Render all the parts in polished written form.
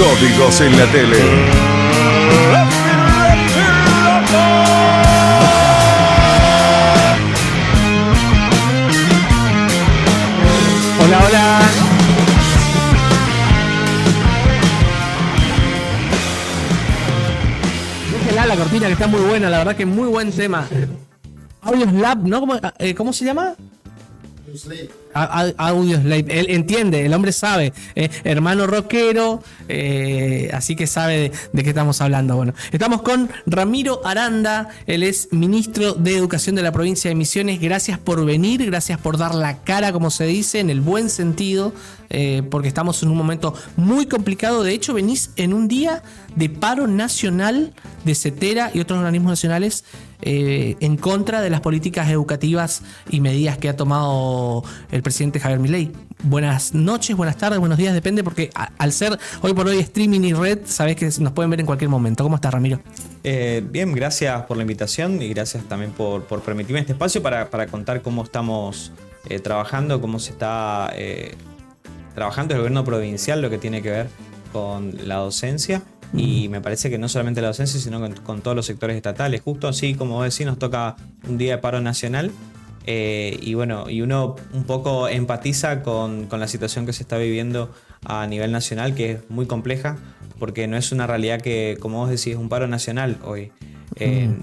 Códigos en la tele. Hola, hola. Déjenla la cortina que está muy buena, la verdad que muy buen tema. Audioslave, ¿no? ¿Cómo se llama? Audioslave. Él entiende, el hombre sabe. Hermano rockero, así que sabe de qué estamos hablando. Bueno, estamos con Ramiro Aranda. Él es ministro de Educación de la provincia de Misiones. Gracias por venir, gracias por dar la cara, como se dice, en el buen sentido, porque estamos en un momento muy complicado. De hecho, venís en un día de paro nacional de CETERA y otros organismos nacionales en contra de las políticas educativas y medidas que ha tomado el presidente Javier Milei. Buenas noches, buenas tardes, buenos días, depende, porque al ser hoy por hoy streaming y red, sabés que nos pueden ver en cualquier momento. ¿Cómo estás, Ramiro? Bien, gracias por la invitación y gracias también por permitirme este espacio para contar cómo estamos trabajando, cómo se está trabajando el gobierno provincial, lo que tiene que ver con la docencia. Y me parece que no solamente la docencia, sino con todos los sectores estatales. Justo así, como vos decís, nos toca un día de paro nacional. Y bueno, y uno un poco empatiza con la situación que se está viviendo a nivel nacional, que es muy compleja, porque no es una realidad que, como vos decís, es un paro nacional hoy.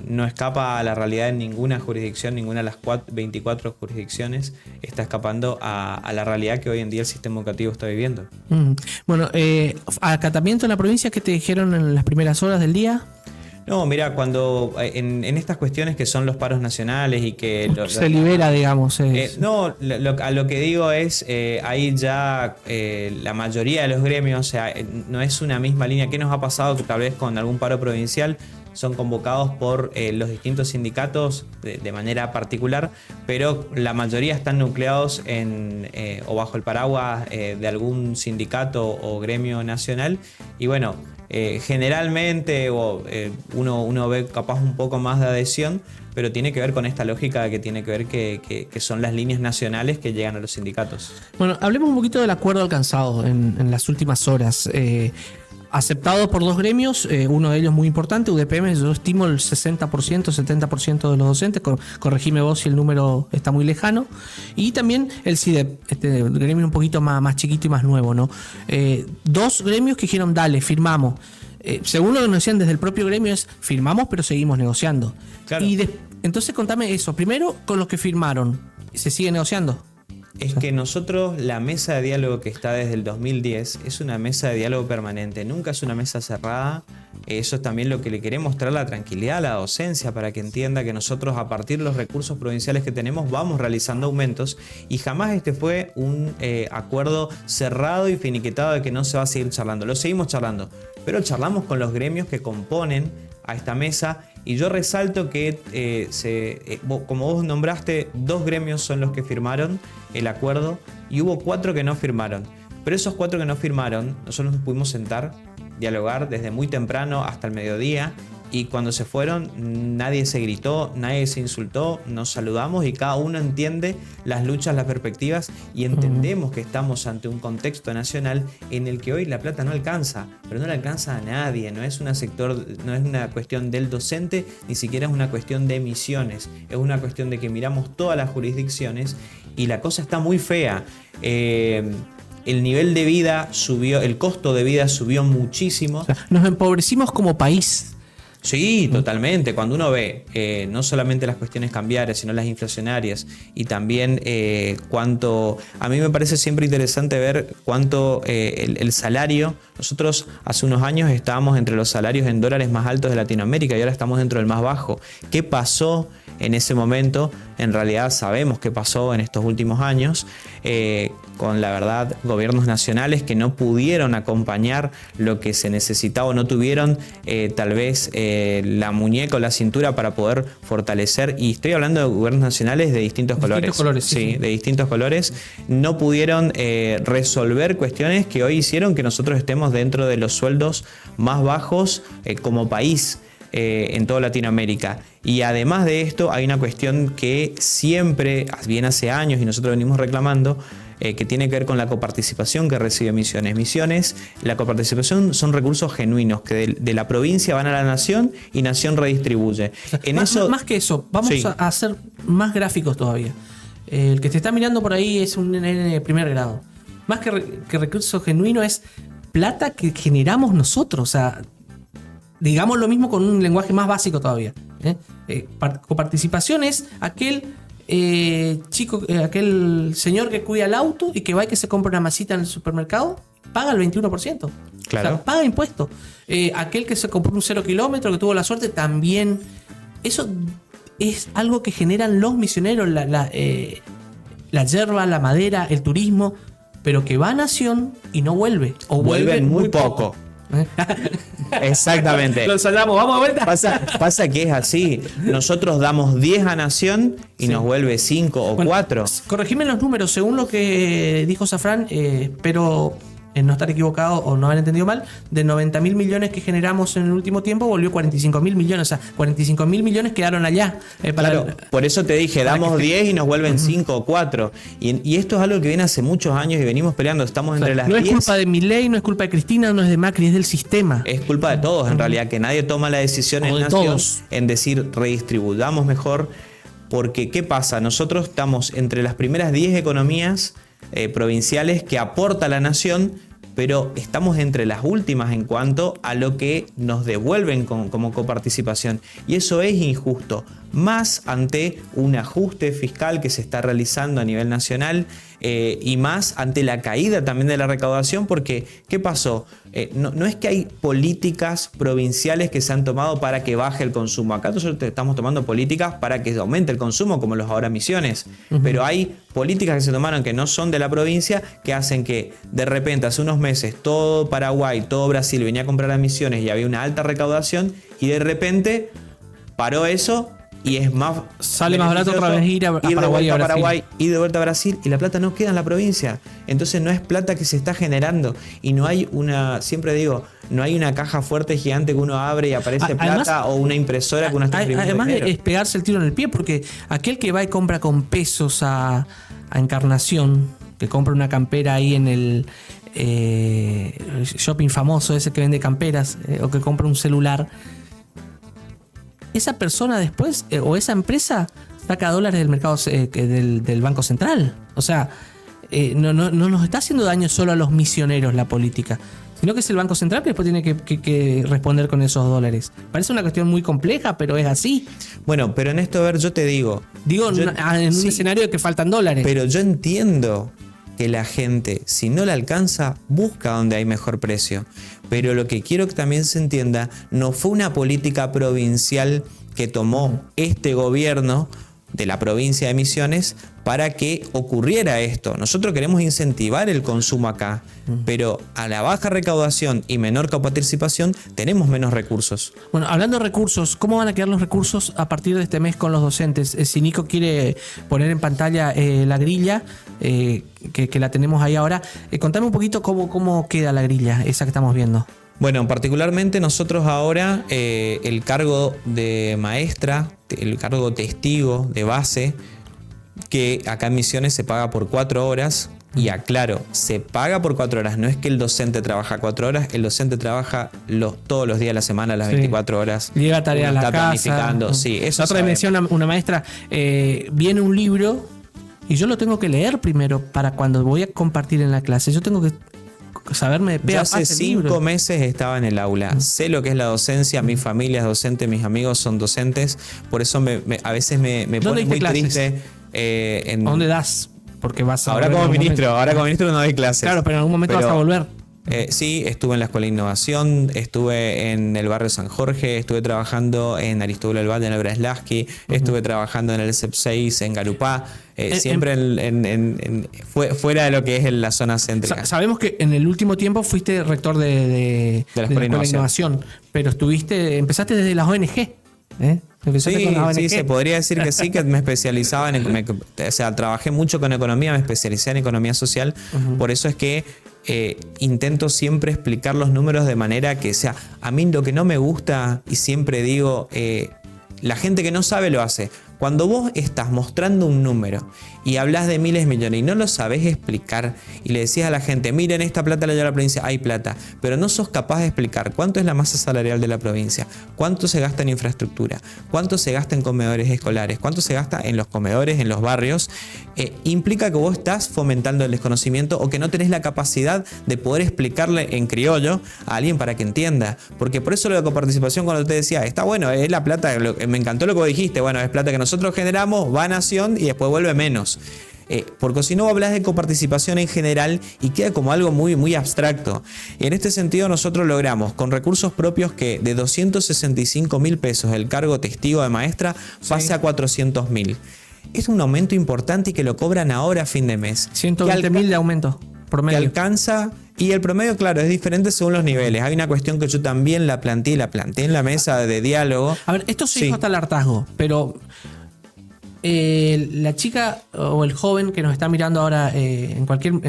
No escapa a la realidad de ninguna jurisdicción, ninguna de las 24 jurisdicciones está escapando a la realidad que hoy en día el sistema educativo está viviendo. Bueno, acatamiento en la provincia, ¿qué te dijeron en las primeras horas del día? No, mira, cuando en estas cuestiones que son los paros nacionales y que... Se libera, digamos. No, a lo que digo es, ahí ya la mayoría de los gremios, o sea, no es una misma línea. ¿Qué nos ha pasado? Que tal vez con algún paro provincial son convocados por los distintos sindicatos de manera particular, pero la mayoría están nucleados o bajo el paraguas de algún sindicato o gremio nacional. Y bueno, generalmente uno ve capaz un poco más de adhesión, pero tiene que ver con esta lógica que tiene que ver que son las líneas nacionales que llegan a los sindicatos. Bueno, hablemos un poquito del acuerdo alcanzado en las últimas horas. Aceptado por dos gremios, uno de ellos muy importante, UDPM, yo estimo el 60%, 70% de los docentes, corregime vos si el número está muy lejano, y también el CIDEP, este gremio un poquito más chiquito y más nuevo, ¿no? Dos gremios que dijeron, dale, firmamos. Según lo que nos decían desde el propio gremio es, firmamos pero seguimos negociando. Claro. Entonces contame eso, primero con los que firmaron, ¿se sigue negociando? Es que nosotros, la mesa de diálogo que está desde el 2010 es una mesa de diálogo permanente, nunca es una mesa cerrada. Eso es también lo que le queremos traer, la tranquilidad a la docencia, para que entienda que nosotros, a partir de los recursos provinciales que tenemos, vamos realizando aumentos, y jamás este fue un acuerdo cerrado y finiquitado de que no se va a seguir charlando. Lo seguimos charlando, pero charlamos con los gremios que componen a esta mesa. Y yo resalto que, como vos nombraste, dos gremios son los que firmaron el acuerdo y hubo 4 que no firmaron. Pero esos 4 que no firmaron, nosotros nos pudimos sentar, dialogar desde muy temprano hasta el mediodía, y cuando se fueron nadie se gritó, nadie se insultó, nos saludamos y cada uno entiende las luchas, las perspectivas, y entendemos que estamos ante un contexto nacional en el que hoy la plata no alcanza, pero no le alcanza a nadie, no es una cuestión del docente, ni siquiera es una cuestión de Misiones, es una cuestión de que miramos todas las jurisdicciones y la cosa está muy fea. El nivel de vida subió, el costo de vida subió muchísimo. O sea, nos empobrecimos como país. Sí, totalmente. Cuando uno ve no solamente las cuestiones cambiarias, sino las inflacionarias, y también cuánto... A mí me parece siempre interesante ver cuánto el salario... Nosotros hace unos años estábamos entre los salarios en dólares más altos de Latinoamérica y ahora estamos dentro del más bajo. ¿Qué pasó en ese momento? En realidad sabemos qué pasó en estos últimos años, con la verdad gobiernos nacionales que no pudieron acompañar lo que se necesitaba, o no tuvieron tal vez la muñeca o la cintura para poder fortalecer, y estoy hablando de gobiernos nacionales de distintos colores. Sí, de distintos colores, no pudieron resolver cuestiones que hoy hicieron que nosotros estemos dentro de los sueldos más bajos como país. En toda Latinoamérica. Y además de esto hay una cuestión que siempre, bien hace años y nosotros venimos reclamando, que tiene que ver con la coparticipación que recibe Misiones. Misiones, la coparticipación son recursos genuinos que de la provincia van a la nación y nación redistribuye. Más que eso, vamos Sí. a hacer más gráficos todavía. El que te está mirando por ahí es un nene de primer grado. Más que recurso genuino es plata que generamos nosotros. O sea, digamos lo mismo con un lenguaje más básico todavía. Coparticipación es aquel aquel señor que cuida el auto y que va y que se compra una masita en el supermercado, paga el 21%. Claro. O sea, paga impuestos. Aquel que se compró un 0 kilómetro, que tuvo la suerte, también. Eso es algo que generan los misioneros, la yerba, la madera, el turismo, pero que va a Nación y no vuelve. O Vuelven muy poco. Exactamente. Lo ensayamos, vamos a vuelta. Pasa que es así. Nosotros damos 10 a Nación y nos vuelve 5 o 4. Corregime los números, según lo que dijo Zafrán, pero no estar equivocado o no haber entendido mal, de 90.000 millones que generamos en el último tiempo, volvió 45.000 millones. O sea, 45.000 millones quedaron allá. Claro, por eso te dije, damos 10 y nos vuelven 5 o 4. Y esto es algo que viene hace muchos años y venimos peleando. Estamos entre las 10. No es culpa de Milei, no es culpa de Cristina, no es de Macri, es del sistema. Es culpa de todos, en realidad, que nadie toma la decisión en Nación todos. en decir redistribuyamos mejor. Porque, ¿qué pasa? Nosotros estamos entre las primeras 10 economías provinciales que aporta la Nación, pero estamos entre las últimas en cuanto a lo que nos devuelven como coparticipación. Y eso es injusto, más ante un ajuste fiscal que se está realizando a nivel nacional y más ante la caída también de la recaudación, porque ¿qué pasó? No es que hay políticas provinciales que se han tomado para que baje el consumo. Acá nosotros estamos tomando políticas para que aumente el consumo, como los ahora Misiones. Pero hay políticas que se tomaron que no son de la provincia, que hacen que de repente hace unos meses todo Paraguay, todo Brasil venía a comprar a Misiones y había una alta recaudación y de repente paró eso. Y es más. Sale más barato otra vez ir a Paraguay de vuelta y a a Brasil. Paraguay y de vuelta a Brasil y la plata no queda en la provincia. Entonces no es plata que se está generando. Y no hay siempre digo, no hay una caja fuerte gigante que uno abre y aparece Además, plata o una impresora que uno está imprimiendo además dinero. es pegarse el tiro en el pie, porque aquel que va y compra con pesos a Encarnación, que compra una campera ahí en el shopping famoso ese que vende camperas, o que compra un celular, esa persona después, o esa empresa, saca dólares del mercado del Banco Central. O sea, no nos está haciendo daño solo a los misioneros la política, sino que es el Banco Central que después tiene que responder con esos dólares. Parece una cuestión muy compleja, pero es así. Bueno, pero en esto, a ver, yo te digo. En un escenario de que faltan dólares. Pero yo entiendo que la gente, si no la alcanza, busca donde hay mejor precio. Pero lo que quiero que también se entienda, no fue una política provincial que tomó este gobierno de la provincia de Misiones para que ocurriera esto. Nosotros queremos incentivar el consumo acá, pero a la baja recaudación y menor coparticipación tenemos menos recursos. Bueno, hablando de recursos, ¿cómo van a quedar los recursos a partir de este mes con los docentes? Si Nico quiere poner en pantalla la grilla, que la tenemos ahí ahora, contame un poquito cómo queda la grilla, esa que estamos viendo. Bueno, particularmente nosotros ahora el cargo de maestra, el cargo testigo de base, que acá en Misiones se paga por 4 horas, y aclaro, se paga por 4 horas, no es que el docente trabaja 4 horas, el docente trabaja todos los días de la semana, las 24 horas. Llega tarea a la está casa. planificando, sí, eso Otra vez me decía una maestra, viene un libro y yo lo tengo que leer primero para cuando voy a compartir en la clase. Yo tengo que saberme de pe Yo a hace pa ese 5 libro. meses estaba en el aula. Sé lo que es la docencia, mi familia es docente, mis amigos son docentes. Por eso a veces me pone diste muy clases? triste. ¿A dónde das? Porque vas a Ahora volver en como algún ministro, momento. ahora como ministro no doy clases. Claro, pero en algún momento vas a volver. Sí, estuve en la Escuela de Innovación, estuve en el barrio San Jorge, estuve trabajando en Aristóbulo del Valle, en el Breslaski, estuve trabajando en el CEP 6 en Garupá, siempre fuera de lo que es la zona céntrica. Sabemos que en el último tiempo fuiste rector de la Escuela de Innovación, pero empezaste desde las ONG. Empezaste con las ONG. Sí, se podría decir que sí, que me especializaba trabajé mucho con economía, me especialicé en economía social, por eso es que intento siempre explicar los números de manera que sea. A mí lo que no me gusta, y siempre digo, la gente que no sabe lo hace, Cuando vos estás mostrando un número y hablas de miles de millones y no lo sabés explicar y le decís a la gente, miren, esta plata la lleva la provincia, hay plata, pero no sos capaz de explicar cuánto es la masa salarial de la provincia, cuánto se gasta en infraestructura, cuánto se gasta en comedores escolares, cuánto se gasta en los comedores, en los barrios, implica que vos estás fomentando el desconocimiento o que no tenés la capacidad de poder explicarle en criollo a alguien para que entienda. Porque por eso lo de coparticipación, cuando te decía, está bueno, es la plata, me encantó lo que vos dijiste, bueno, es plata que nosotros generamos, va a nación y después vuelve menos. Porque si no hablas de coparticipación en general y queda como algo muy, muy abstracto. Y en este sentido nosotros logramos con recursos propios que de 265.000 pesos el cargo testigo de maestra pase a 400.000. Es un aumento importante y que lo cobran ahora a fin de mes. 120.000 de aumento promedio. Que alcanza, y el promedio, claro, es diferente según los niveles. Hay una cuestión que yo también la planteé en la mesa de diálogo. A ver, esto se dijo hasta el hartazgo, pero la chica o el joven que nos está mirando ahora en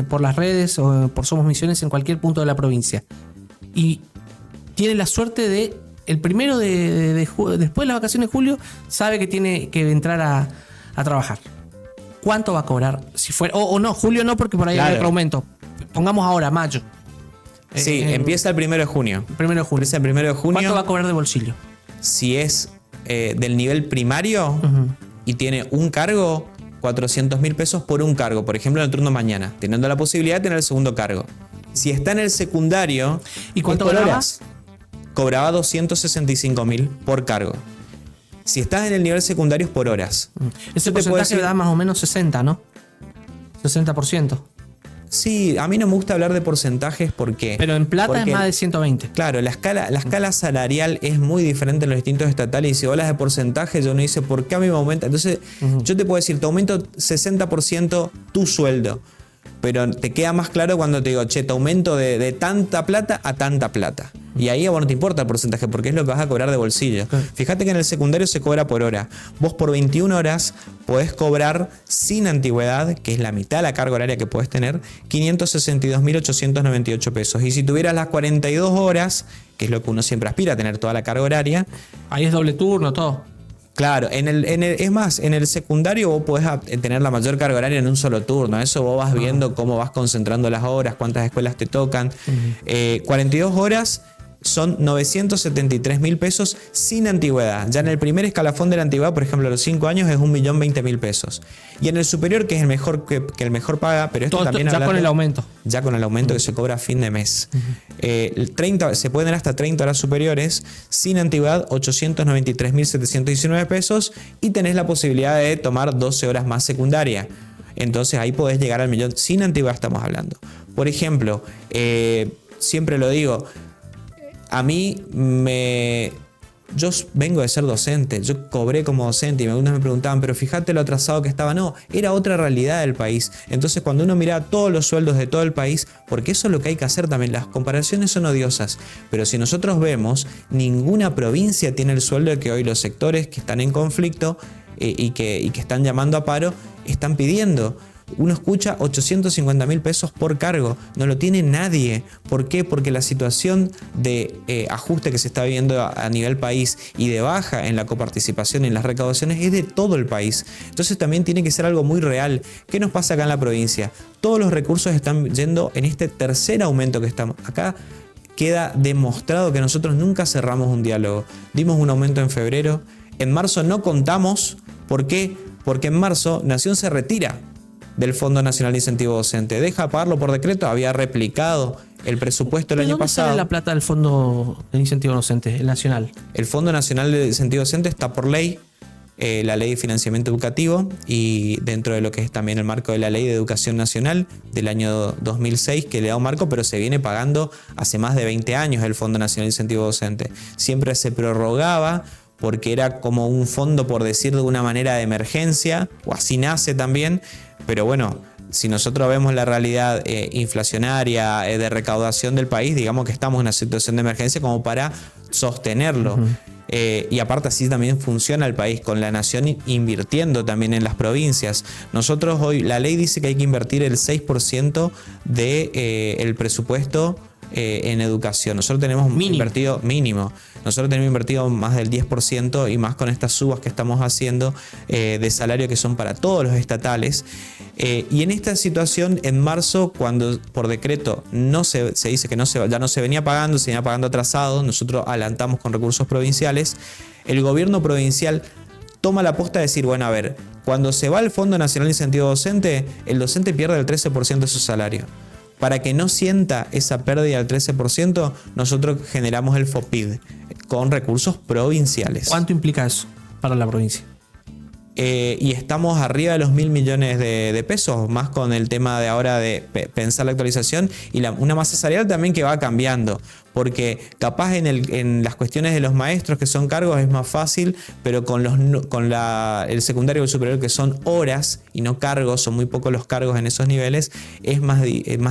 por las redes o por Somos Misiones en cualquier punto de la provincia y tiene la suerte de el primero después de las vacaciones de julio sabe que tiene que entrar a trabajar. ¿Cuánto va a cobrar? Si fuera, o no, julio no, porque por ahí hay otro aumento. Pongamos ahora, mayo. Sí, empieza el 1 de junio. Primero de junio. Empieza el 1 de junio. ¿Cuánto va a cobrar de bolsillo? Si es del nivel primario y tiene un cargo, 400.000 pesos por un cargo. Por ejemplo, en el turno mañana, teniendo la posibilidad de tener el segundo cargo. Si está en el secundario, ¿y cuánto cobraba? Cobraba 265.000 por cargo. Si estás en el nivel secundario es por horas. Ese porcentaje da más o menos 60, ¿no? 60%. Sí, a mí no me gusta hablar de porcentajes porque... Pero en plata es más de 120. Claro, la escala salarial es muy diferente en los distintos estatales y si hablas de porcentaje, yo no dice ¿por qué a mí me aumenta? Entonces, yo te puedo decir, te aumento 60% tu sueldo. Pero te queda más claro cuando te digo, che, te aumento de tanta plata a tanta plata. Y ahí a vos no te importa el porcentaje porque es lo que vas a cobrar de bolsillo. Okay. Fíjate que en el secundario se cobra por hora. Vos por 21 horas podés cobrar sin antigüedad, que es la mitad de la carga horaria que podés tener, 562.898 pesos. Y si tuvieras las 42 horas, que es lo que uno siempre aspira a tener toda la carga horaria. Ahí es doble turno, todo. Claro, es más, en el secundario vos podés tener la mayor carga horaria en un solo turno. Eso vos vas viendo cómo vas concentrando las horas, cuántas escuelas te tocan. 42 horas son 973.000 pesos sin antigüedad. Ya en el primer escalafón de la antigüedad, por ejemplo, a los 5 años es 1.020.000 pesos. Y en el superior, que es el mejor que el mejor paga, pero esto también ya con el aumento. Ya con el aumento que se cobra a fin de mes. Se pueden dar hasta 30 horas superiores sin antigüedad, 893.719 pesos y tenés la posibilidad de tomar 12 horas más secundaria. Entonces ahí podés llegar al millón. Sin antigüedad estamos hablando. Por ejemplo, siempre lo digo, a mí yo vengo de ser docente, yo cobré como docente y algunos me preguntaban, pero fíjate lo atrasado que estaba. No, era otra realidad del país. Entonces cuando uno mira todos los sueldos de todo el país, porque eso es lo que hay que hacer también, las comparaciones son odiosas, pero si nosotros vemos, ninguna provincia tiene el sueldo que hoy los sectores que están en conflicto y que están llamando a paro están pidiendo. Uno escucha 850.000 pesos por cargo, no lo tiene nadie. ¿Por qué? Porque la situación de ajuste que se está viviendo a nivel país y de baja en la coparticipación y en las recaudaciones es de todo el país. Entonces también tiene que ser algo muy real. ¿Qué nos pasa acá en la provincia? Todos los recursos están yendo en este tercer aumento que estamos acá. Queda demostrado que nosotros nunca cerramos un diálogo. Dimos un aumento en febrero. En marzo no contamos. ¿Por qué? Porque en marzo Nación se retira del Fondo Nacional de Incentivo Docente. Deja pagarlo por decreto, había replicado el presupuesto el año pasado. ¿Dónde sale la plata del Fondo de Incentivo Docente, el nacional? El Fondo Nacional de Incentivo Docente está por ley, la Ley de Financiamiento Educativo, y dentro de lo que es también el marco de la Ley de Educación Nacional del año 2006, que le da un marco, pero se viene pagando hace más de 20 años el Fondo Nacional de Incentivo Docente. Siempre se prorrogaba porque era como un fondo, por decir de una manera, de emergencia, o así nace también. Pero bueno, si nosotros vemos la realidad inflacionaria, de recaudación del país, digamos que estamos en una situación de emergencia como para sostenerlo. Y aparte así también funciona el país, con la nación invirtiendo también en las provincias. Nosotros hoy, la ley dice que hay que invertir el 6% del presupuesto en educación. Nosotros tenemos invertido mínimo. Nosotros tenemos invertido más del 10% y más con estas subas que estamos haciendo de salario que son para todos los estatales. Y en esta situación, en marzo, cuando por decreto se dice que ya no se venía pagando, se venía pagando atrasado, nosotros adelantamos con recursos provinciales, el gobierno provincial toma la posta de decir, bueno, a ver, cuando se va al Fondo Nacional de Incentivo Docente, el docente pierde el 13% de su salario. Para que no sienta esa pérdida del 13%, nosotros generamos el FOPID con recursos provinciales. ¿Cuánto implica eso para la provincia? Y estamos arriba de los 1.000 millones de pesos, más con el tema de ahora de pensar la actualización y una masa salarial también que va cambiando, porque capaz en las cuestiones de los maestros que son cargos es más fácil, pero con el secundario y el superior que son horas y no cargos, son muy pocos los cargos en esos niveles, es más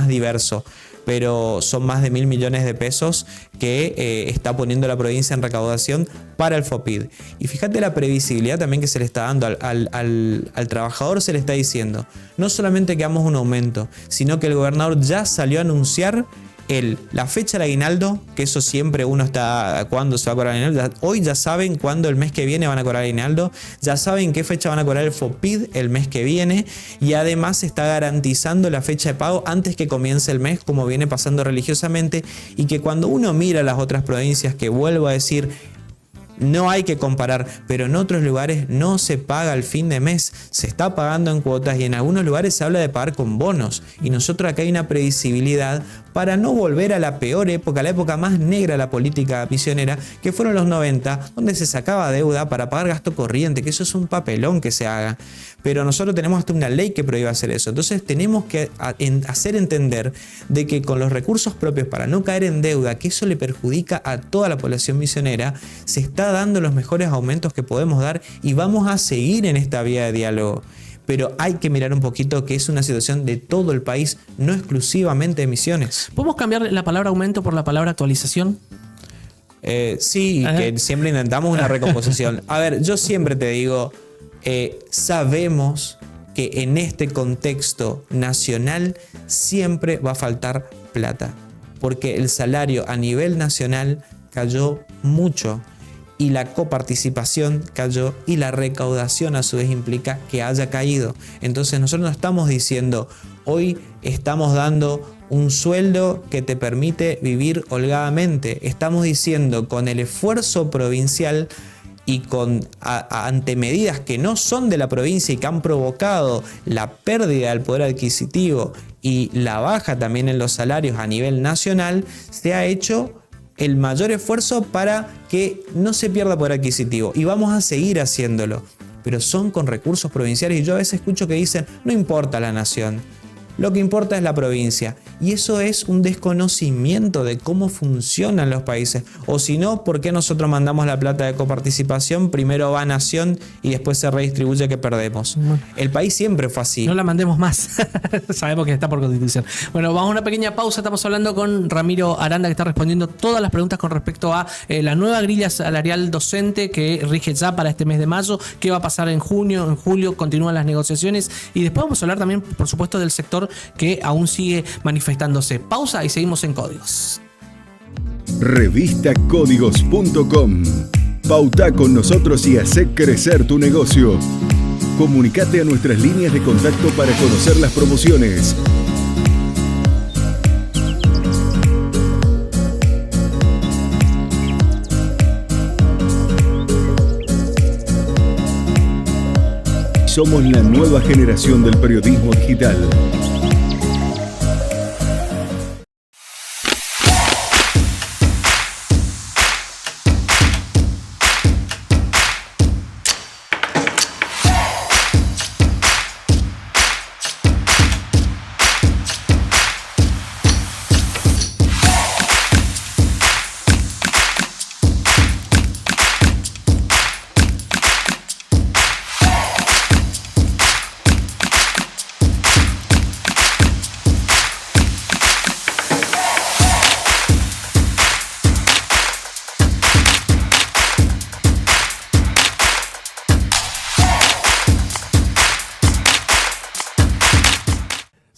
diverso. Pero son más de 1.000 millones de pesos que está poniendo la provincia en recaudación para el FOPID. Y fíjate la previsibilidad también que se le está dando al trabajador, se le está diciendo, no solamente que hagamos un aumento, sino que el gobernador ya salió a anunciar la fecha del aguinaldo, que eso siempre uno está, cuándo se va a cobrar el aguinaldo. Hoy ya saben cuándo el mes que viene van a cobrar el aguinaldo, ya saben qué fecha van a cobrar el FOPID el mes que viene, y además se está garantizando la fecha de pago antes que comience el mes, como viene pasando religiosamente, y que cuando uno mira las otras provincias, que vuelvo a decir, no hay que comparar, pero en otros lugares no se paga al fin de mes, se está pagando en cuotas y en algunos lugares se habla de pagar con bonos. Y nosotros acá hay una previsibilidad para no volver a la peor época, la época más negra de la política misionera, que fueron los 90, donde se sacaba deuda para pagar gasto corriente, que eso es un papelón que se haga. Pero nosotros tenemos hasta una ley que prohíbe hacer eso. Entonces tenemos que hacer entender de que con los recursos propios, para no caer en deuda, que eso le perjudica a toda la población misionera, se está dando los mejores aumentos que podemos dar y vamos a seguir en esta vía de diálogo. Pero hay que mirar un poquito que es una situación de todo el país, no exclusivamente de Misiones. ¿Podemos cambiar la palabra aumento por la palabra actualización? Sí, que siempre intentamos una recomposición. A ver, yo siempre te digo, sabemos que en este contexto nacional siempre va a faltar plata, porque el salario a nivel nacional cayó mucho y la coparticipación cayó y la recaudación a su vez implica que haya caído. Entonces nosotros no estamos diciendo hoy estamos dando un sueldo que te permite vivir holgadamente, estamos diciendo con el esfuerzo provincial y ante medidas que no son de la provincia y que han provocado la pérdida del poder adquisitivo y la baja también en los salarios a nivel nacional, se ha hecho el mayor esfuerzo para que no se pierda poder adquisitivo y vamos a seguir haciéndolo, pero son con recursos provinciales y yo a veces escucho que dicen no importa la nación, lo que importa es la provincia, y eso es un desconocimiento de cómo funcionan los países. O si no, ¿por qué nosotros mandamos la plata de coparticipación? Primero va a nación y después se redistribuye que perdemos. El país siempre fue así. No la mandemos más. Sabemos que está por constitución. Bueno, vamos a una pequeña pausa. Estamos hablando con Ramiro Aranda, que está respondiendo todas las preguntas con respecto a la nueva grilla salarial docente que rige ya para este mes de mayo. ¿Qué va a pasar en junio? En julio continúan las negociaciones. Y después vamos a hablar también, por supuesto, del sector que aún sigue manifestándose. Pausa y seguimos en Códigos. Revistacódigos.com. Pauta con nosotros y hacé crecer tu negocio. Comunicate a nuestras líneas de contacto para conocer las promociones. Somos la nueva generación del periodismo digital.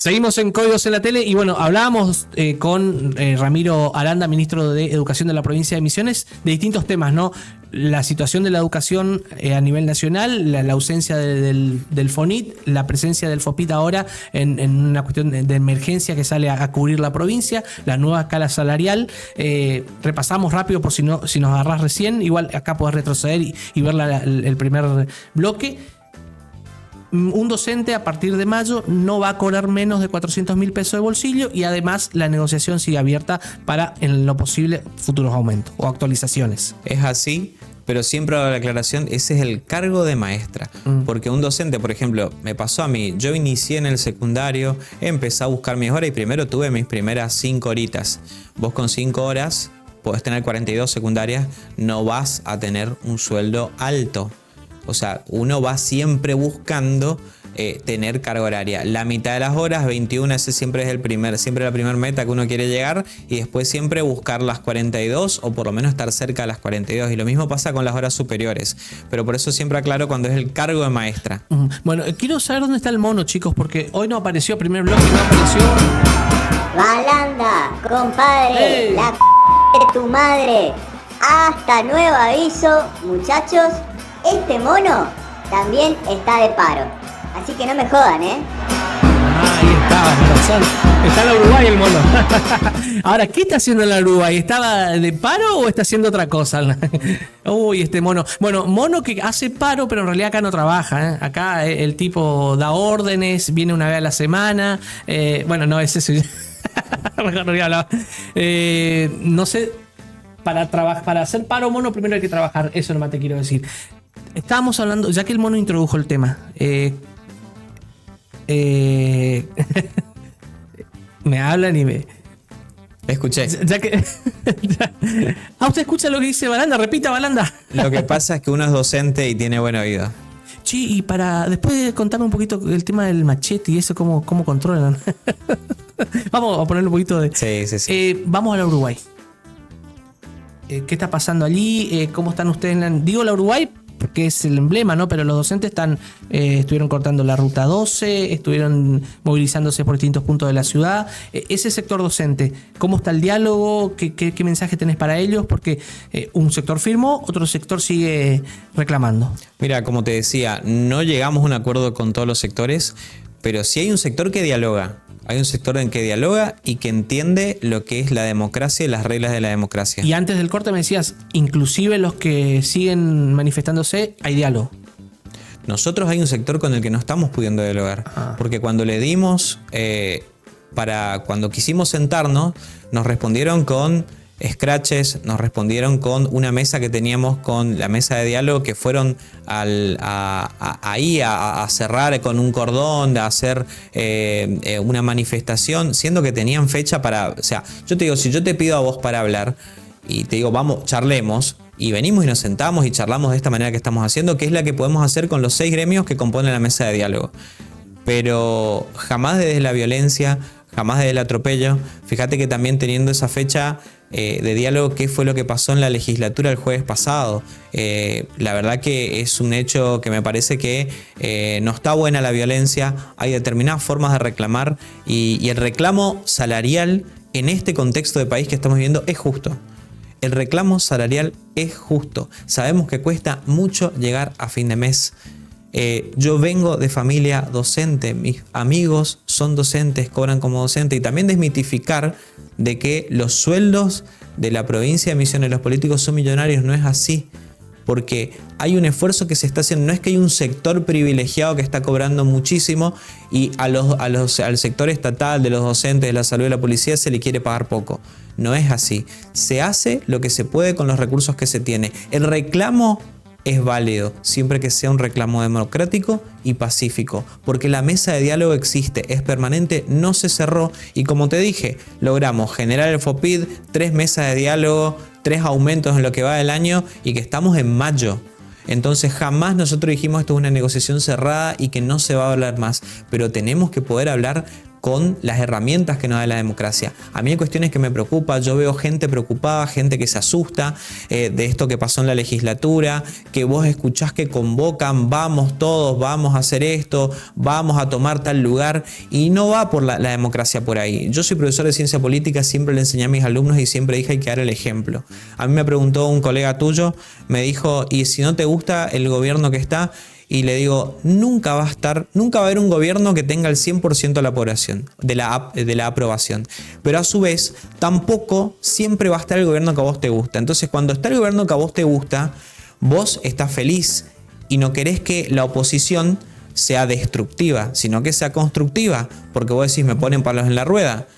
Seguimos en Códigos en la Tele y bueno, hablábamos con Ramiro Aranda, ministro de Educación de la provincia de Misiones, de distintos temas, ¿no? La situación de la educación a nivel nacional, la ausencia del FONIT, la presencia del FOPIT ahora en una cuestión de emergencia que sale a cubrir la provincia, la nueva escala salarial. Repasamos rápido por si nos agarrás recién, igual acá podés retroceder y ver el primer bloque. Un docente a partir de mayo no va a cobrar menos de 400.000 pesos de bolsillo y además la negociación sigue abierta para en lo posible futuros aumentos o actualizaciones. Es así, pero siempre hago la aclaración, ese es el cargo de maestra. Porque un docente, por ejemplo, me pasó a mí, yo inicié en el secundario, empecé a buscar mis horas y primero tuve mis primeras 5 horitas. Vos con 5 horas podés tener 42 secundarias, no vas a tener un sueldo alto. O sea, uno va siempre buscando tener carga horaria. La mitad de las horas, 21, ese siempre es siempre la primera meta que uno quiere llegar y después siempre buscar las 42 o por lo menos estar cerca de las 42. Y lo mismo pasa con las horas superiores. Pero por eso siempre aclaro cuando es el cargo de maestra. Bueno, quiero saber dónde está el mono, chicos, porque hoy no apareció, primer bloque no apareció. Balanda, compadre, ¡Ey! la de tu madre. Hasta nuevo aviso, muchachos. Este mono también está de paro. Así que no me jodan, ¿eh? Ahí estaba, razón. Está en la Uruguay el mono. Ahora, ¿qué está haciendo en la Uruguay? ¿Estaba de paro o está haciendo otra cosa? Uy, este mono. Bueno, mono que hace paro, pero en realidad acá no trabaja, ¿eh? Acá el tipo da órdenes, viene una vez a la semana. Bueno, no, es eso. Mejor no voy a hablar. No sé, para hacer paro mono primero hay que trabajar. Eso nomás te quiero decir. Estábamos hablando, ya que el mono introdujo el tema. Me hablan y me... Escuché. Ya que... ¿Usted escucha lo que dice Balanda? Repita, Balanda. Lo que pasa es que uno es docente y tiene buen oído. Sí, y para después contarme un poquito el tema del machete y eso, cómo controlan. Vamos a ponerle un poquito de... Sí. Vamos a la Uruguay. ¿Qué está pasando allí? ¿Cómo están ustedes? Digo la Uruguay porque es el emblema, ¿no? Pero los docentes estuvieron cortando la ruta 12, estuvieron movilizándose por distintos puntos de la ciudad. Ese sector docente, ¿cómo está el diálogo? ¿Qué mensaje tenés para ellos? Porque un sector firmó, otro sector sigue reclamando. Mira, como te decía, no llegamos a un acuerdo con todos los sectores, pero sí hay un sector que dialoga. Hay un sector en que dialoga y que entiende lo que es la democracia y las reglas de la democracia. Y antes del corte me decías, inclusive los que siguen manifestándose, hay diálogo. Nosotros hay un sector con el que no estamos pudiendo dialogar. Porque cuando le dimos, cuando quisimos sentarnos, nos respondieron con scratches, nos respondieron con una mesa que teníamos con la mesa de diálogo que fueron ahí a cerrar con un cordón, a hacer una manifestación, siendo que tenían fecha para... O sea, yo te digo, si yo te pido a vos para hablar y te digo, vamos, charlemos, y venimos y nos sentamos y charlamos de esta manera que estamos haciendo, que es la que podemos hacer con los 6 gremios que componen la mesa de diálogo. Pero jamás desde la violencia, jamás desde el atropello. Fíjate que también teniendo esa fecha de diálogo, qué fue lo que pasó en la legislatura el jueves pasado. La verdad que es un hecho que me parece que no está buena la violencia, hay determinadas formas de reclamar y el reclamo salarial en este contexto de país que estamos viviendo es justo. El reclamo salarial es justo. Sabemos que cuesta mucho llegar a fin de mes. Yo vengo de familia docente, mis amigos son docentes, cobran como docente, y también desmitificar de que los sueldos de la provincia de Misiones, los políticos son millonarios, no es así, porque hay un esfuerzo que se está haciendo. No es que hay un sector privilegiado que está cobrando muchísimo y al sector estatal de los docentes, de la salud y de la policía se le quiere pagar poco. No es así. Se hace lo que se puede con los recursos que se tiene. El reclamo es válido siempre que sea un reclamo democrático y pacífico, porque la mesa de diálogo existe, es permanente, no se cerró, y como te dije, logramos generar el FOPID, 3 mesas de diálogo, 3 aumentos en lo que va del año, y que estamos en mayo. Entonces jamás nosotros dijimos esto es una negociación cerrada y que no se va a hablar más, pero tenemos que poder hablar con las herramientas que nos da la democracia. A mí hay cuestiones que me preocupan, yo veo gente preocupada, gente que se asusta de esto que pasó en la legislatura, que vos escuchás que convocan, vamos todos, vamos a hacer esto, vamos a tomar tal lugar, y no va por la democracia por ahí. Yo soy profesor de ciencia política, siempre le enseñé a mis alumnos y siempre dije hay que dar el ejemplo. A mí me preguntó un colega tuyo, me dijo, ¿y si no te gusta el gobierno que está? Y le digo, nunca va a haber un gobierno que tenga el 100% de la aprobación, de la aprobación. Pero a su vez, tampoco siempre va a estar el gobierno que a vos te gusta. Entonces, cuando está el gobierno que a vos te gusta, vos estás feliz y no querés que la oposición sea destructiva, sino que sea constructiva, porque vos decís, me ponen palos en la rueda.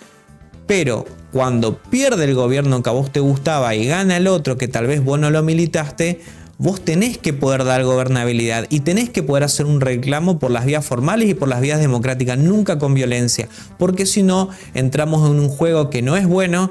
Pero cuando pierde el gobierno que a vos te gustaba y gana el otro que tal vez vos no lo militaste, vos tenés que poder dar gobernabilidad y tenés que poder hacer un reclamo por las vías formales y por las vías democráticas, nunca con violencia, porque si no entramos en un juego que no es bueno.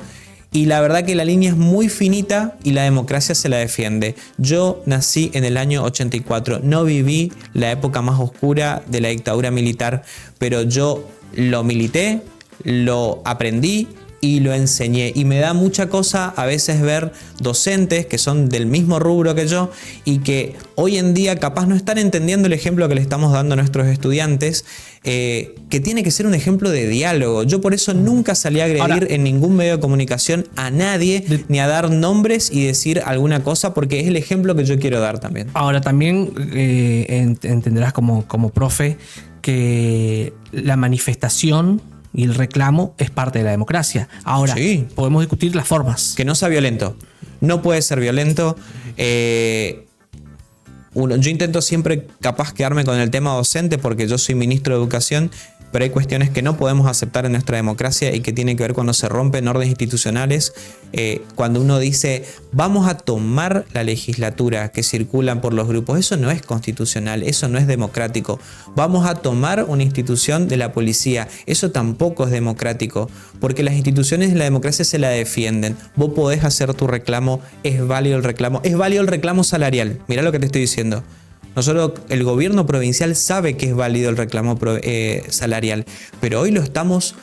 Y la verdad que la línea es muy finita y la democracia se la defiende. Yo nací en el año 84, no viví la época más oscura de la dictadura militar, pero yo lo milité, lo aprendí y lo enseñé. Y me da mucha cosa a veces ver docentes que son del mismo rubro que yo y que hoy en día capaz no están entendiendo el ejemplo que le estamos dando a nuestros estudiantes, que tiene que ser un ejemplo de diálogo. Yo por eso nunca salí a agredir en ningún medio de comunicación a nadie, ni a dar nombres y decir alguna cosa, porque es el ejemplo que yo quiero dar también. Ahora también entenderás como profe que la manifestación y el reclamo es parte de la democracia. Ahora, sí, podemos discutir las formas. Que no sea violento. No puede ser violento. Yo intento siempre capaz quedarme con el tema docente porque yo soy ministro de Educación, pero hay cuestiones que no podemos aceptar en nuestra democracia y que tienen que ver cuando se rompen órdenes institucionales. Cuando uno dice, vamos a tomar la legislatura que circulan por los grupos, eso no es constitucional, eso no es democrático. Vamos a tomar una institución de la policía, eso tampoco es democrático, porque las instituciones de la democracia se la defienden. Vos podés hacer tu reclamo, es válido el reclamo salarial. Mirá lo que te estoy diciendo. Nosotros, el gobierno provincial sabe que es válido el reclamo salarial, pero hoy lo estamos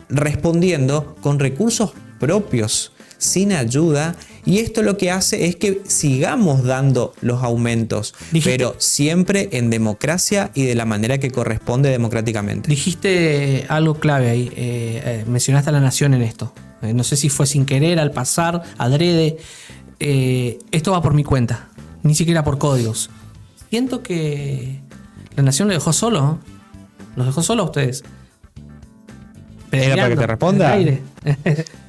respondiendo con recursos propios, sin ayuda, y esto lo que hace es que sigamos dando los aumentos, pero siempre en democracia y de la manera que corresponde democráticamente. Dijiste algo clave ahí, mencionaste a la nación en esto. No sé si fue sin querer, al pasar, adrede. Esto va por mi cuenta. Ni siquiera por códigos. Siento que la nación lo dejó solo, ¿no? Los dejó solo a ustedes. ¿Era para que te responda?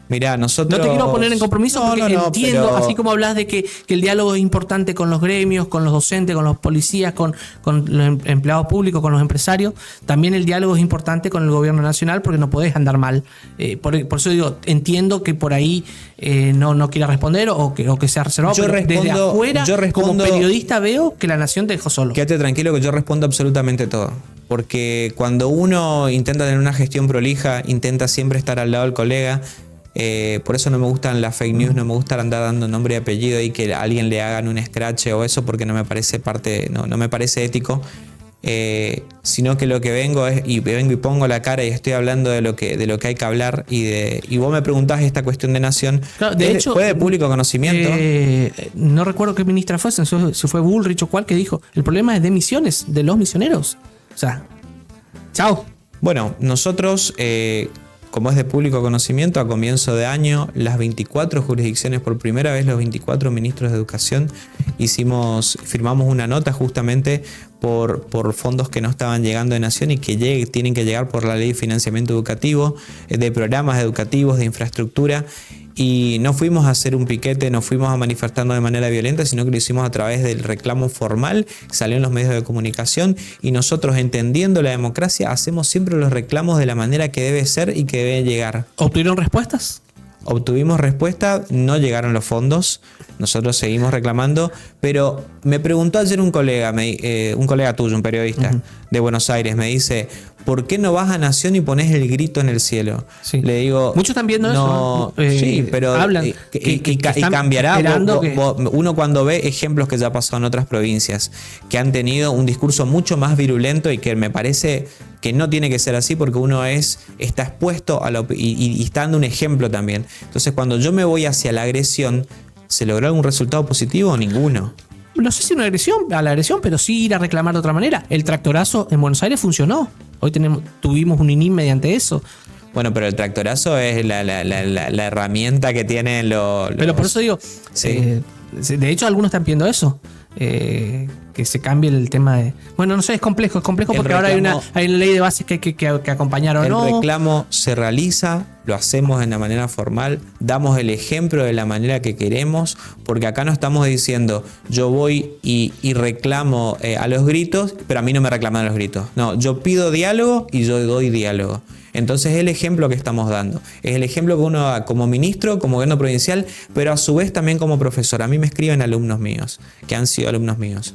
Mirá, nosotros... No te quiero poner en compromiso porque entiendo, pero... así como hablas de que el diálogo es importante con los gremios, con los docentes, con los policías, con los empleados públicos, con los empresarios, también el diálogo es importante con el gobierno nacional porque no podés andar mal. Por eso digo, entiendo que por ahí no quiera responder o que sea reservado, pero desde afuera, como periodista veo que la nación te dejó solo. Quédate tranquilo que yo respondo absolutamente todo. Porque cuando uno intenta tener una gestión prolija, intenta siempre estar al lado del colega. Por eso no me gustan las fake news, no me gusta andar dando nombre y apellido y que a alguien le hagan un scratch o eso, porque no me parece no me parece ético. Sino que lo que vengo y pongo la cara y estoy hablando de lo que hay que hablar y vos me preguntás esta cuestión de nación. Claro, de hecho, fue de público conocimiento. No recuerdo qué ministra fue, si fue Bullrich o cuál, que dijo, el problema es de misiones, de los misioneros. O sea, chao. Bueno, nosotros, como es de público conocimiento, a comienzo de año, las 24 jurisdicciones, por primera vez los 24 ministros de Educación, firmamos una nota justamente por fondos que no estaban llegando de Nación y que tienen que llegar por la Ley de Financiamiento Educativo, de programas educativos, de infraestructura. Y no fuimos a hacer un piquete, no fuimos a manifestarnos de manera violenta, sino que lo hicimos a través del reclamo formal, salió en los medios de comunicación y nosotros, entendiendo la democracia, hacemos siempre los reclamos de la manera que debe ser y que debe llegar. ¿Obtuvieron respuestas? Obtuvimos respuesta, no llegaron los fondos, nosotros seguimos reclamando, pero me preguntó ayer un colega tuyo, un periodista de Buenos Aires, me dice, ¿por qué no vas a Nación y pones el grito en el cielo? Sí. Le digo, muchos están viendo eso. Sí, pero hablan y cambiará. Uno cuando ve ejemplos que ya ha pasado en otras provincias, que han tenido un discurso mucho más virulento y que me parece que no tiene que ser así porque uno está expuesto a y está dando un ejemplo también. Entonces, cuando yo me voy hacia la agresión, ¿se logró algún resultado positivo o ninguno? No sé si una agresión, a la agresión, pero sí ir a reclamar de otra manera. El tractorazo en Buenos Aires funcionó. Hoy tuvimos un INIM mediante eso. Bueno, pero el tractorazo es la herramienta que tienen los... Pero por eso digo, Sí. De hecho algunos están pidiendo eso. Que se cambie el tema de... Bueno, no sé, es complejo porque ahora hay una ley de bases que hay que acompañar o no. El reclamo se realiza, lo hacemos de una manera formal, damos el ejemplo de la manera que queremos, porque acá no estamos diciendo yo voy y reclamo a los gritos, pero a mí no me reclaman a los gritos. No, yo pido diálogo y yo doy diálogo. Entonces es el ejemplo que estamos dando. Es el ejemplo que uno da como ministro, como gobierno provincial, pero a su vez también como profesor. A mí me escriben alumnos míos, que han sido alumnos míos.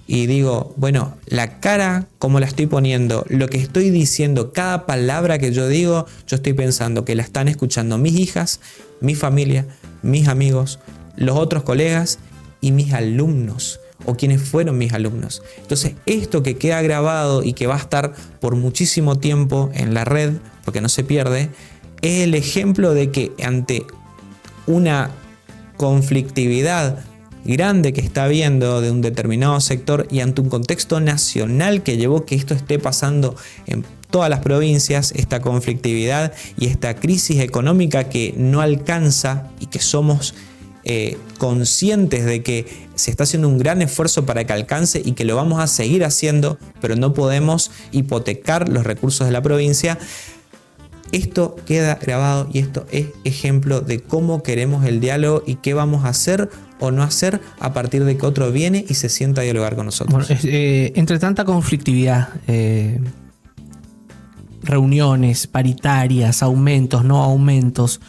Y digo, bueno, la cara como la estoy poniendo, lo que estoy diciendo, cada palabra que yo digo, yo estoy pensando que la están escuchando mis hijas, mi familia, mis amigos, los otros colegas y mis alumnos, o quienes fueron mis alumnos. Entonces, esto que queda grabado y que va a estar por muchísimo tiempo en la red, porque no se pierde, es el ejemplo de que ante una conflictividad grande que está habiendo de un determinado sector y ante un contexto nacional que llevó que esto esté pasando en todas las provincias, esta conflictividad y esta crisis económica que no alcanza y que somos conscientes de que se está haciendo un gran esfuerzo para que alcance y que lo vamos a seguir haciendo, pero no podemos hipotecar los recursos de la provincia. Esto queda grabado y esto es ejemplo de cómo queremos el diálogo y qué vamos a hacer o no hacer a partir de que otro viene y se sienta a dialogar con nosotros. Bueno, entre tanta conflictividad, reuniones, paritarias, aumentos, no aumentos,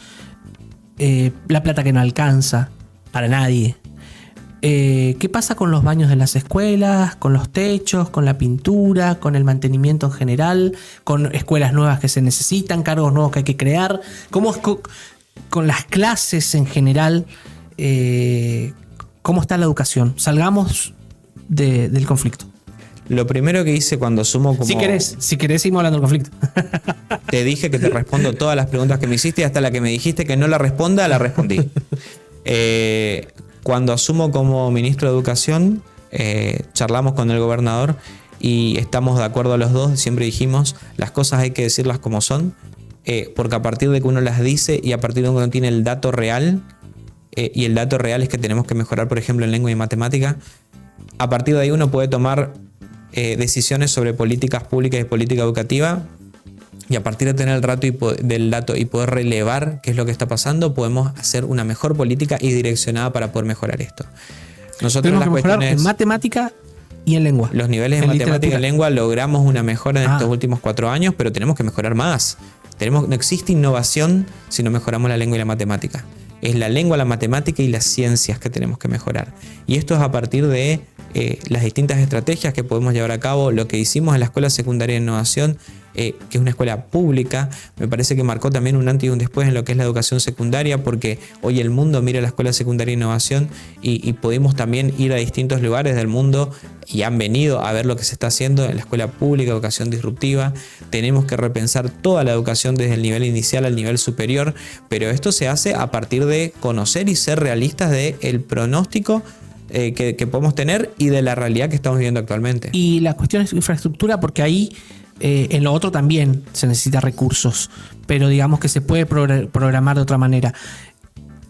la plata que no alcanza para nadie. ¿Qué pasa con los baños de las escuelas, con los techos, con la pintura, con el mantenimiento en general, con escuelas nuevas que se necesitan, cargos nuevos que hay que crear? ¿Cómo es con las clases en general? ¿Cómo está la educación? Salgamos del conflicto. Lo primero que hice cuando asumo como... Si querés, seguimos hablando del conflicto. Te dije que te respondo todas las preguntas que me hiciste y hasta la que me dijiste que no la responda, la respondí. Cuando asumo como ministro de Educación, charlamos con el gobernador y estamos de acuerdo los dos. Siempre dijimos, las cosas hay que decirlas como son, porque a partir de que uno las dice y a partir de que uno tiene el dato real, y el dato real es que tenemos que mejorar, por ejemplo, en lengua y matemática, a partir de ahí uno puede tomar decisiones sobre políticas públicas y política educativa, y a partir de tener del dato y poder relevar qué es lo que está pasando, podemos hacer una mejor política y direccionada para poder mejorar esto. Nosotros tenemos las que mejorar cuestiones, en matemática y en lengua. los niveles de matemática y lengua logramos una mejora en estos últimos 4 años, pero tenemos que mejorar más. No existe innovación si no mejoramos la lengua y la matemática. Es la lengua, la matemática y las ciencias que tenemos que mejorar. Y esto es a partir de las distintas estrategias que podemos llevar a cabo. Lo que hicimos en la Escuela Secundaria de Innovación, que es una escuela pública, me parece que marcó también un antes y un después en lo que es la educación secundaria, porque hoy el mundo mira la Escuela Secundaria de Innovación y pudimos también ir a distintos lugares del mundo y han venido a ver lo que se está haciendo en la escuela pública, educación disruptiva. Tenemos que repensar toda la educación desde el nivel inicial al nivel superior, pero esto se hace a partir de conocer y ser realistas del pronóstico que podemos tener y de la realidad que estamos viviendo actualmente. Y la cuestión es infraestructura, porque ahí en lo otro también se necesita recursos, pero digamos que se puede programar de otra manera.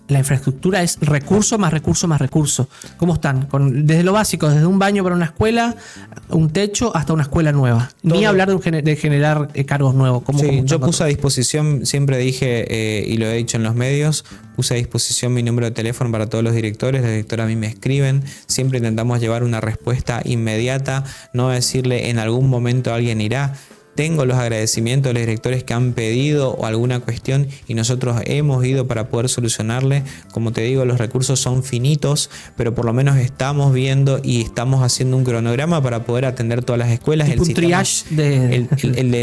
La infraestructura es recurso más recurso más recurso. ¿Cómo están? Desde lo básico, desde un baño para una escuela, un techo, hasta una escuela nueva. Todo. Ni hablar de generar cargos nuevos. Sí, yo puse a disposición, siempre dije, y lo he dicho en los medios, puse a disposición mi número de teléfono para todos los directores. Los directores a mí me escriben. Siempre intentamos llevar una respuesta inmediata, no decirle en algún momento alguien irá. Tengo los agradecimientos de los directores que han pedido o alguna cuestión y nosotros hemos ido para poder solucionarle. Como te digo, los recursos son finitos, pero por lo menos estamos viendo y estamos haciendo un cronograma para poder atender todas las escuelas. Un triage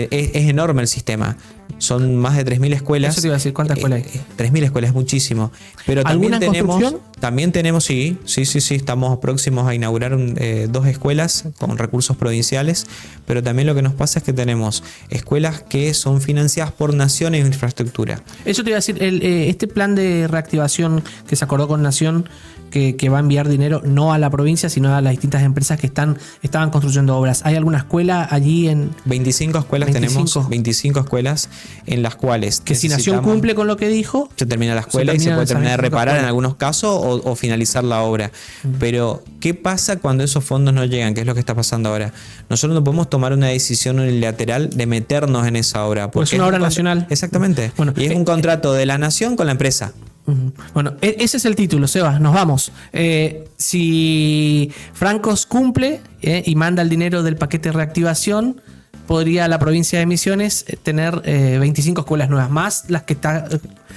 es enorme el sistema. Son más de 3.000 escuelas. Eso te iba a decir, ¿cuántas escuelas hay? 3.000 escuelas es muchísimo. Pero también ¿Alguna en construcción? también tenemos, sí, estamos próximos a inaugurar 2 escuelas con recursos provinciales, pero también lo que nos pasa es que tenemos escuelas que son financiadas por Nación e Infraestructura. Eso te iba a decir, este plan de reactivación que se acordó con Nación, que va a enviar dinero no a la provincia, sino a las distintas empresas que estaban construyendo obras. ¿Hay alguna escuela allí en...? 25 escuelas 25. tenemos, 25 escuelas en las cuales Que si Nación cumple con lo que dijo... se termina la escuela y se puede terminar de reparar en algunos casos o finalizar la obra. Pero, ¿qué pasa cuando esos fondos no llegan? ¿Qué es lo que está pasando ahora? Nosotros no podemos tomar una decisión unilateral de meternos en esa obra. Pues es una obra nacional. Exactamente. Bueno, y es un contrato de la Nación con la empresa. Bueno, ese es el título, Seba, nos vamos. Si Francos cumple y manda el dinero del paquete de reactivación, podría la provincia de Misiones tener 25 escuelas nuevas, más las que están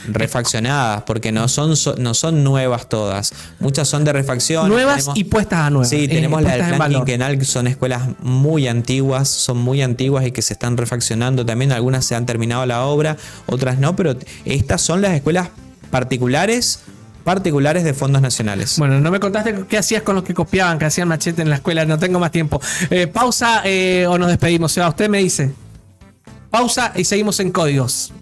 refaccionadas, porque no son nuevas todas. Muchas son de refacción. Nuevas y puestas a nuevas. Sí, tenemos la del plan quinquenal, que son escuelas muy antiguas, y que se están refaccionando también. Algunas se han terminado la obra, otras no, pero estas son las escuelas particulares de fondos nacionales. Bueno, no me contaste qué hacías con los que copiaban, que hacían machete en la escuela, no tengo más tiempo. Pausa o nos despedimos. O sea, usted me dice. Pausa y seguimos en Códigos.